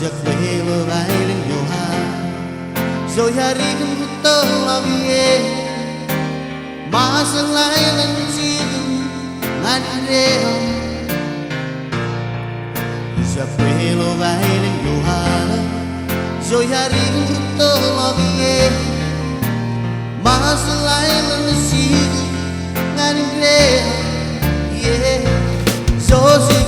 Giấc mê mơ bay lên nhiều hà rồi hari kan betul lagi masa lain situ ngade giấc mê mơ bay lên nhiều hà rồi hari kan betul lagi masa lain situ ngade yeah so